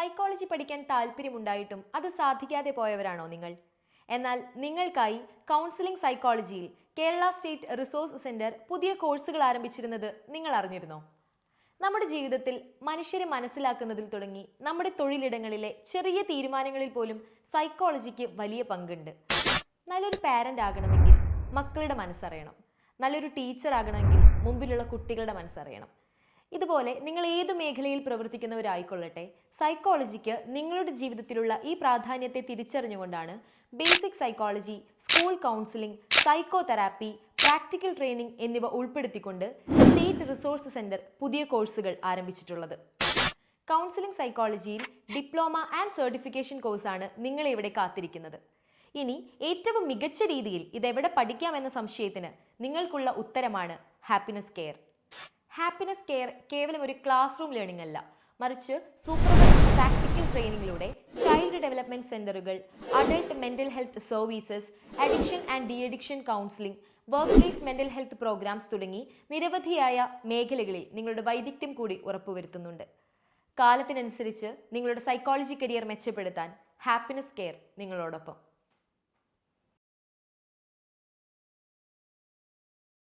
Psychology പഠിക്കാൻ താല്പര്യമുണ്ടായിട്ടും അത് സാധിക്കാതെ പോയവരാണോ നിങ്ങൾ? എന്നാൽ നിങ്ങൾക്കായി കൗൺസിലിംഗ് സൈക്കോളജിയിൽ കേരള സ്റ്റേറ്റ് റിസോഴ്സ് സെന്റർ പുതിയ കോഴ്സുകൾ ആരംഭിച്ചിരുന്നത് നിങ്ങൾ അറിഞ്ഞിരുന്നോ? നമ്മുടെ ജീവിതത്തിൽ മനുഷ്യരെ മനസ്സിലാക്കുന്നതിൽ തുടങ്ങി നമ്മുടെ തൊഴിലിടങ്ങളിലെ ചെറിയ തീരുമാനങ്ങളിൽ പോലും സൈക്കോളജിക്ക് വലിയ പങ്കുണ്ട്. നല്ലൊരു പാരന്റ് ആകണമെങ്കിൽ മക്കളുടെ മനസ്സറിയണം. നല്ലൊരു ടീച്ചർ ആകണമെങ്കിൽ മുമ്പിലുള്ള കുട്ടികളുടെ മനസ്സറിയണം. ഇതുപോലെ നിങ്ങൾ ഏത് മേഖലയിൽ പ്രവർത്തിക്കുന്നവരായിക്കൊള്ളട്ടെ, സൈക്കോളജിക്ക് നിങ്ങളുടെ ജീവിതത്തിലുള്ള ഈ പ്രാധാന്യത്തെ തിരിച്ചറിഞ്ഞുകൊണ്ടാണ് basic psychology, school counselling, psycho therapy, practical training എന്നിവ ഉൾപ്പെടുത്തിക്കൊണ്ട് സ്റ്റേറ്റ് റിസോഴ്സ് സെന്റർ പുതിയ കോഴ്സുകൾ ആരംഭിച്ചിട്ടുള്ളത്. കൗൺസിലിംഗ് സൈക്കോളജിയിൽ ഡിപ്ലോമ ആൻഡ് സർട്ടിഫിക്കേഷൻ കോഴ്സാണ് നിങ്ങളെ ഇവിടെ കാത്തിരിക്കുന്നത്. ഇനി ഏറ്റവും മികച്ച രീതിയിൽ ഇതെവിടെ പഠിക്കാമെന്ന സംശയത്തിന് നിങ്ങൾക്കുള്ള ഉത്തരമാണ് ഹാപ്പിനെസ് കെയർ. ഹാപ്പിനെസ് കെയർ കേവലം ഒരു ക്ലാസ് റൂം ലേണിംഗ് അല്ല, മറിച്ച് സൂപ്പർവൈസ്ഡ് പ്രാക്ടിക്കൽ ട്രെയിനിങ്ങിലൂടെ ചൈൽഡ് ഡെവലപ്മെന്റ് സെന്ററുകൾ, adult mental health services, addiction and de addiction counselling, workplace mental health programmes തുടങ്ങി നിരവധിയായ മേഖലകളിൽ നിങ്ങളുടെ വൈദഗ്ധ്യം കൂടി ഉറപ്പുവരുത്തുന്നുണ്ട്. കാലത്തിനനുസരിച്ച് നിങ്ങളുടെ സൈക്കോളജി കരിയർ മെച്ചപ്പെടുത്താൻ ഹാപ്പിനെസ് കെയർ നിങ്ങളോടൊപ്പം.